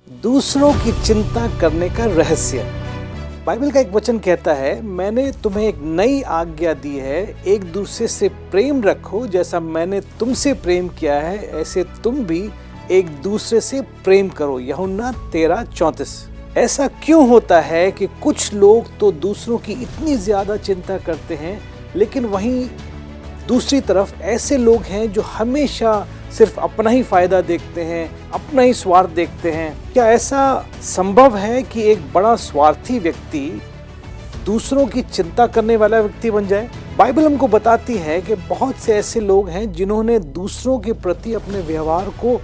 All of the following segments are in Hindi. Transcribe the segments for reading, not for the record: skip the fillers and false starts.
दूसरों की चिंता करने का रहस्य। बाइबल का एक वचन कहता है, मैंने तुम्हें एक नई आज्ञा दी है, एक दूसरे से प्रेम रखो, जैसा मैंने तुमसे प्रेम किया है ऐसे तुम भी एक दूसरे से प्रेम करो। यूहन्ना 13:34। ऐसा क्यों होता है कि कुछ लोग तो दूसरों की इतनी ज्यादा चिंता करते हैं, लेकिन वहीं दूसरी तरफ ऐसे लोग हैं जो हमेशा सिर्फ अपना ही फायदा देखते हैं, अपना ही स्वार्थ देखते हैं। क्या ऐसा संभव है कि एक बड़ा स्वार्थी व्यक्ति दूसरों की चिंता करने वाला व्यक्ति बन जाए? बाइबल हमको बताती है कि बहुत से ऐसे लोग हैं जिन्होंने दूसरों के प्रति अपने व्यवहार को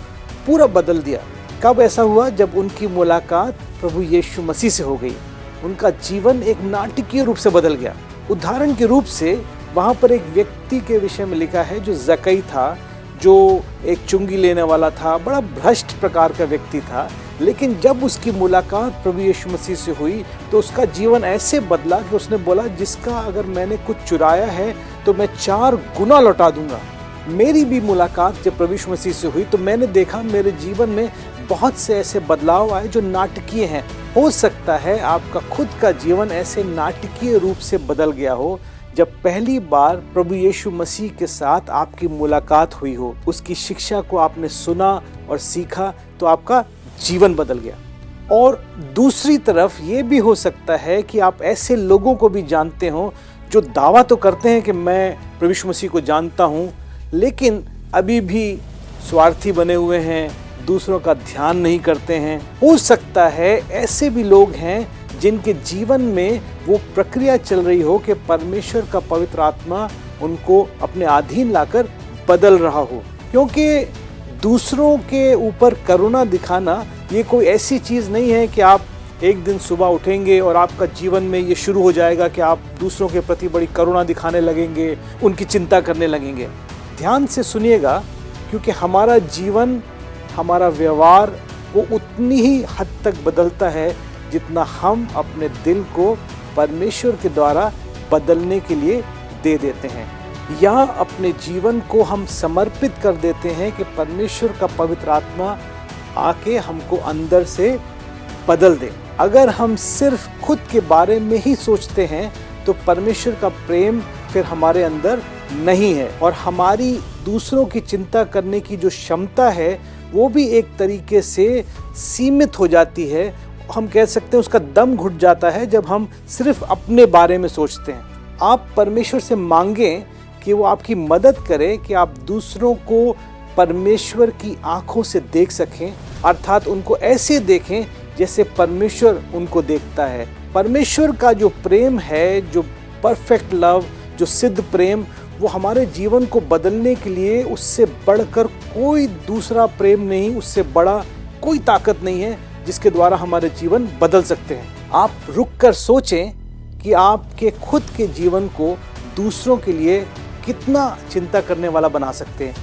पूरा बदल दिया। कब ऐसा हुआ? जब उनकी मुलाकात प्रभु यीशु मसीह से हो गई। उनका जीवन एक नाटकीय रूप से बदल गया। उदाहरण के रूप से वहां पर एक व्यक्ति के विषय में लिखा है जो जक्कई था, जो एक चुंगी लेने वाला था, बड़ा भ्रष्ट प्रकार का व्यक्ति था। लेकिन जब उसकी मुलाकात प्रभु यीशु मसीह से हुई तो उसका जीवन ऐसे बदला कि उसने बोला, जिसका अगर मैंने कुछ चुराया है तो मैं 4 गुना लौटा दूंगा। मेरी भी मुलाकात जब प्रभु यीशु मसीह से हुई तो मैंने देखा मेरे जीवन में बहुत से ऐसे बदलाव आए जो नाटकीय हैं। हो सकता है आपका खुद का जीवन ऐसे नाटकीय रूप से बदल गया हो जब पहली बार प्रभु यीशु मसीह के साथ आपकी मुलाकात हुई हो, उसकी शिक्षा को आपने सुना और सीखा तो आपका जीवन बदल गया। और दूसरी तरफ ये भी हो सकता है कि आप ऐसे लोगों को भी जानते हो जो दावा तो करते हैं कि मैं प्रभु यीशु मसीह को जानता हूँ, लेकिन अभी भी स्वार्थी बने हुए हैं, दूसरों का ध्यान नहीं करते हैं। हो सकता है ऐसे भी लोग हैं जिनके जीवन में वो प्रक्रिया चल रही हो कि परमेश्वर का पवित्र आत्मा उनको अपने अधीन लाकर बदल रहा हो। क्योंकि दूसरों के ऊपर करुणा दिखाना ये कोई ऐसी चीज़ नहीं है कि आप एक दिन सुबह उठेंगे और आपका जीवन में ये शुरू हो जाएगा कि आप दूसरों के प्रति बड़ी करुणा दिखाने लगेंगे, उनकी चिंता करने लगेंगे। ध्यान से सुनिएगा, क्योंकि हमारा जीवन, हमारा व्यवहार वो उतनी ही हद तक बदलता है जितना हम अपने दिल को परमेश्वर के द्वारा बदलने के लिए दे देते हैं, या अपने जीवन को हम समर्पित कर देते हैं कि परमेश्वर का पवित्र आत्मा आके हमको अंदर से बदल दे। अगर हम सिर्फ खुद के बारे में ही सोचते हैं तो परमेश्वर का प्रेम फिर हमारे अंदर नहीं है, और हमारी दूसरों की चिंता करने की जो क्षमता है वो भी एक तरीके से सीमित हो जाती है। हम कह सकते हैं उसका दम घुट जाता है जब हम सिर्फ अपने बारे में सोचते हैं। आप परमेश्वर से मांगें कि वो आपकी मदद करे कि आप दूसरों को परमेश्वर की आंखों से देख सकें, अर्थात उनको ऐसे देखें जैसे परमेश्वर उनको देखता है। परमेश्वर का जो प्रेम है, जो परफेक्ट लव, जो सिद्ध प्रेम, वो हमारे जीवन को बदलने के लिए उससे बढ़कर कोई दूसरा प्रेम नहीं, उससे बड़ा कोई ताकत नहीं है जिसके द्वारा हमारे जीवन बदल सकते हैं। आप रुक कर सोचें कि आपके खुद के जीवन को दूसरों के लिए कितना चिंता करने वाला बना सकते हैं।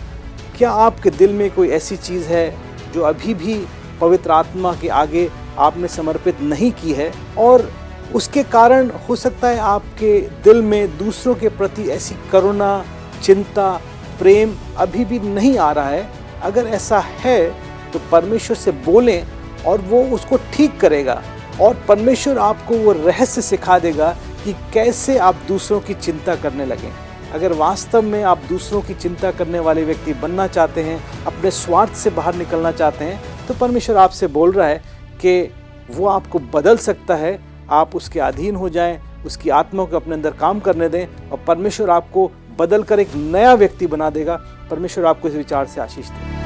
क्या आपके दिल में कोई ऐसी चीज़ है जो अभी भी पवित्र आत्मा के आगे आपने समर्पित नहीं की है, और उसके कारण हो सकता है आपके दिल में दूसरों के प्रति ऐसी करुणा, चिंता, प्रेम अभी भी नहीं आ रहा है? अगर ऐसा है तो परमेश्वर से बोलें और वो उसको ठीक करेगा, और परमेश्वर आपको वो रहस्य सिखा देगा कि कैसे आप दूसरों की चिंता करने लगें। अगर वास्तव में आप दूसरों की चिंता करने वाले व्यक्ति बनना चाहते हैं, अपने स्वार्थ से बाहर निकलना चाहते हैं, तो परमेश्वर आपसे बोल रहा है कि वो आपको बदल सकता है। आप उसके अधीन हो जाएं, उसकी आत्मा को अपने अंदर काम करने दें, और परमेश्वर आपको बदल कर एक नया व्यक्ति बना देगा। परमेश्वर आपको इस विचार से आशीष दे।